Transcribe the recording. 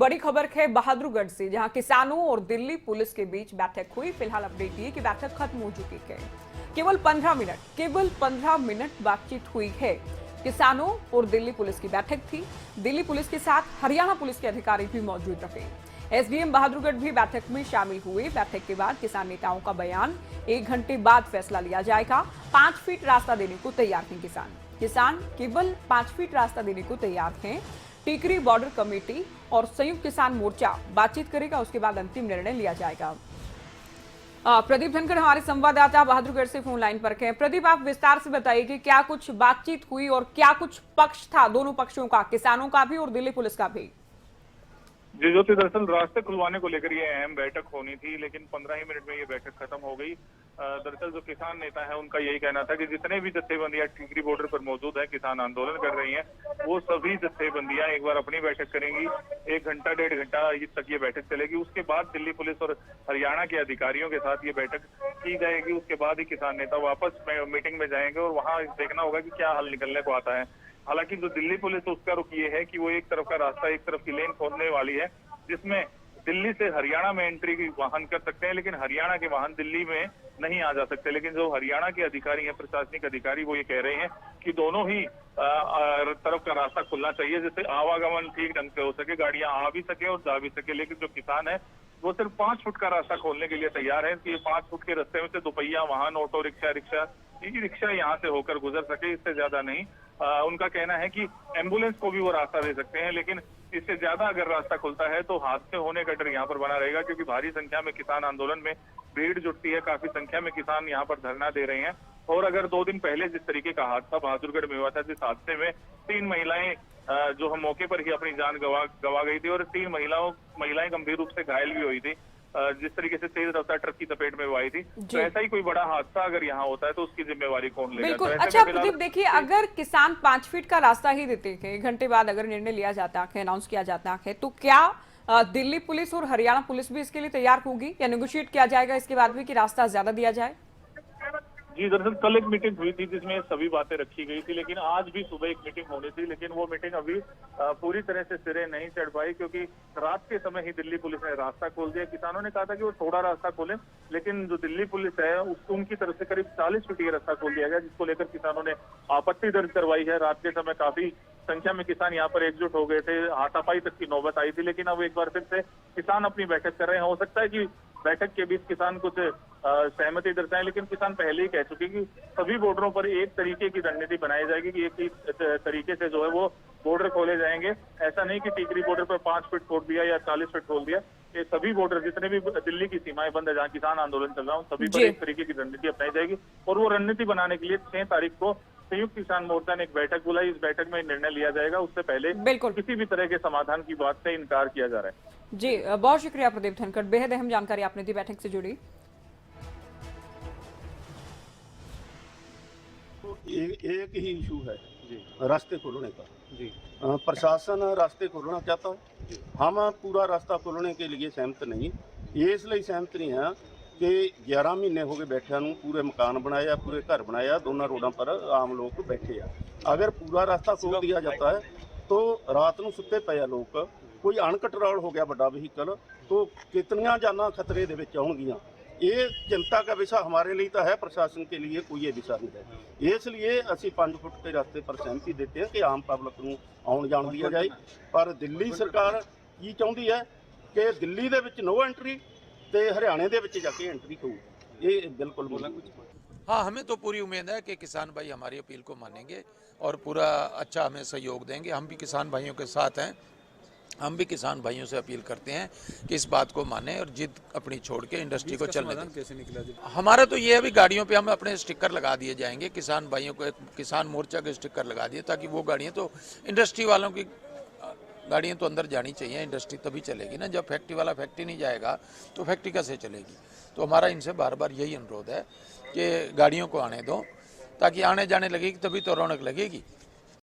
बड़ी खबर है बहादुरगढ़ से, जहां किसानों और दिल्ली पुलिस के बीच बैठक हुई। फिलहाल अपडेट ये कि बैठक खत्म हो चुकी है। केवल 15 मिनट बातचीत हुई है। किसानों और दिल्ली पुलिस की बैठक थी। दिल्ली पुलिस के साथ हरियाणा पुलिस के अधिकारी भी मौजूद रहे। एसडीएम बहादुरगढ़ भी बैठक में शामिल हुए। बैठक के बाद किसान नेताओं का बयान, 1 घंटे बाद फैसला लिया जाएगा। 5 फीट रास्ता देने को तैयार हैं किसान केवल 5 फीट रास्ता देने को तैयार हैं। टिकरी बॉर्डर कमेटी और संयुक्त किसान मोर्चा बातचीत करेगा, उसके बाद अंतिम निर्णय लिया जाएगा। प्रदीप धनखड़ हमारे संवाददाता बहादुरगढ़ से फोन लाइन पर हैं। प्रदीप, आप विस्तार से बताइए कि क्या कुछ बातचीत हुई और क्या कुछ पक्ष था, दोनों पक्षों का, किसानों का भी और दिल्ली पुलिस का भी। जी ज्योति, दरअसल रास्ते खुलवाने को लेकर ये अहम बैठक होनी थी, लेकिन 15 ही मिनट में ये बैठक खत्म हो गई। दरअसल जो किसान नेता है उनका यही कहना था कि जितने भी जत्थेबंदियां टिकरी बॉर्डर पर मौजूद है, किसान आंदोलन कर रही हैं, वो सभी जत्थेबंदियां एक बार अपनी बैठक करेंगी। 1 घंटा 1.5 घंटा तक ये बैठक चलेगी। उसके बाद दिल्ली पुलिस और हरियाणा के अधिकारियों के साथ ये बैठक की जाएगी। उसके बाद ही किसान नेता वापस मीटिंग में जाएंगे और वहां देखना होगा कि क्या हल निकलने को आता है। हालांकि जो दिल्ली पुलिस उसका रुख ये है कि वो एक तरफ का रास्ता, एक तरफ की लेन खोलने वाली है, जिसमें दिल्ली से हरियाणा में एंट्री की वाहन कर सकते हैं, लेकिन हरियाणा के वाहन दिल्ली में नहीं आ जा सकते। लेकिन जो हरियाणा के अधिकारी हैं, प्रशासनिक अधिकारी, वो ये कह रहे हैं कि दोनों ही तरफ का रास्ता खुलना चाहिए, जिससे आवागमन ठीक ढंग से हो सके, गाड़ियां आ भी सके और जा भी सके। लेकिन जो किसान है वो सिर्फ 5 फुट का रास्ता खोलने के लिए तैयार है कि 5 फुट के रास्ते में से दोपहिया वाहन, ऑटो रिक्शा, ई रिक्शा यहाँ से होकर गुजर सके, इससे ज्यादा नहीं। उनका कहना है कि एम्बुलेंस को भी वो रास्ता दे सकते हैं, लेकिन इससे ज्यादा अगर रास्ता खुलता है तो हादसे होने का डर यहाँ पर बना रहेगा, क्योंकि भारी संख्या में किसान आंदोलन में भीड़ जुटती है। काफी संख्या में किसान यहाँ पर धरना दे रहे हैं। और अगर 2 दिन पहले जिस तरीके का हादसा बहादुरगढ़ में हुआ था, जिस हादसे में 3 महिलाएं जो हम मौके पर ही अपनी जान गवा गई थी और 3 महिलाएं गंभीर रूप से घायल भी हुई थी, जिस तरीके से तेज रफ्तार ट्रक की चपेट में वो आई थी। तो ऐसा ही कोई बड़ा हादसा अगर यहाँ होता है तो उसकी जिम्मेवारी कौन लेगा? बिल्कुल। अच्छा प्रदीप, देखिए, अगर किसान 5 फीट का रास्ता ही देते हैं, 1 घंटे बाद अगर निर्णय लिया जाता है, अनाउंस किया जाता है, तो क्या दिल्ली पुलिस और हरियाणा पुलिस भी इसके लिए तैयार होगी या नेगोशिएट किया जाएगा इसके बाद भी कि रास्ता ज्यादा दिया जाए? जी, दरअसल कल एक मीटिंग हुई थी जिसमें सभी बातें रखी गई थी, लेकिन आज भी सुबह एक मीटिंग होनी थी, लेकिन वो मीटिंग अभी पूरी तरह से सिरे नहीं चढ़ पाई, क्योंकि रात के समय ही दिल्ली पुलिस ने रास्ता खोल दिया। किसानों ने कहा था कि वो थोड़ा रास्ता खोलें, लेकिन जो दिल्ली पुलिस है उनकी तरफ से करीब 40 फीट ये रास्ता खोल दिया गया, जिसको लेकर किसानों ने आपत्ति दर्ज करवाई है। रात के समय काफी संख्या में किसान यहाँ पर एकजुट हो गए थे, हाथापाई तक की नौबत आई थी, लेकिन अब एक बार फिर से किसान अपनी बैठक कर रहे हैं। हो सकता है कि बैठक के बीच किसान कुछ सहमति दर्शाएं, लेकिन किसान पहले ही कह चुके कि सभी बॉर्डरों पर एक तरीके की रणनीति बनाई जाएगी कि एक ही तरीके से जो है वो बॉर्डर खोले जाएंगे। ऐसा नहीं कि टिकरी बॉर्डर पर 5 फीट खोल दिया या 40 फीट खोल दिया। ये सभी बॉर्डर, जितने भी दिल्ली की सीमाएं बंद है जहाँ किसान आंदोलन चल रहा है, सभी पर एक तरीके की रणनीति अपनाई जाएगी। और वो रणनीति बनाने के लिए 6 तारीख को संयुक्त किसान मोर्चा ने एक बैठक बुलाई। इस बैठक में निर्णय लिया जाएगा, उससे पहले किसी भी तरह के समाधान की बात से इनकार किया जा रहा है। जी, बहुत शुक्रिया प्रदीप धनखड़, बेहद अहम जानकारी आपने दी बैठक से जुड़ी। तो एक ही इशू है रास्ते खोलने का। जी, प्रशासन रास्ते खोलना चाहता है, हम पूरा रास्ता खोलने के लिए सहमत नहीं। ये इसलिए सहमत नहीं है कि 11 महीने हो गए बैठे नूं, पूरे मकान बनाया, पूरे घर बनाया, दोनों रोडों पर आम लोग बैठे आ। अगर पूरा रास्ता खोल दिया जाता है तो रात को सुते पे लोग, कोई अनकंट्रोल हो गया बड़ा व्हीकल, तो कितनियां जाना खतरे दे विच आउणगियां। ये चिंता का विषय हमारे लिए तो है, प्रशासन के लिए कोई ये विषय नहीं है। इसलिए असी 5 फुट के रास्ते पर सहमति देते हैं कि आम पब्लिक को आउण जाण दिया जाए। पर दिल्ली सरकार की चाहती है कि दिल्ली दे विच नो एंट्री ते हरियाणे दे विच जाके एंट्री हो। ये बिल्कुल हाँ, हमें तो पूरी उम्मीद है कि किसान भाई हमारी अपील को मानेंगे और पूरा अच्छा हमें सहयोग देंगे। हम भी किसान भाइयों के साथ हैं। हम भी किसान भाइयों से अपील करते हैं कि इस बात को माने और जिद अपनी छोड़ के इंडस्ट्री को चलने दें। कैसे निकला? हमारा तो ये अभी गाड़ियों पे हम अपने स्टिकर लगा दिए जाएंगे, किसान भाइयों को किसान मोर्चा के स्टिकर लगा दिए, ताकि वो गाड़ियाँ तो इंडस्ट्री वालों की गाड़ियाँ तो अंदर जानी चाहिए, इंडस्ट्री तभी चलेगी ना। जब फैक्ट्री वाला फैक्ट्री नहीं जाएगा तो फैक्ट्री कैसे चलेगी? तो हमारा इनसे बार बार यही अनुरोध है कि गाड़ियों को आने दो, ताकि आने जाने लगेगी तभी तो रौनक लगेगी।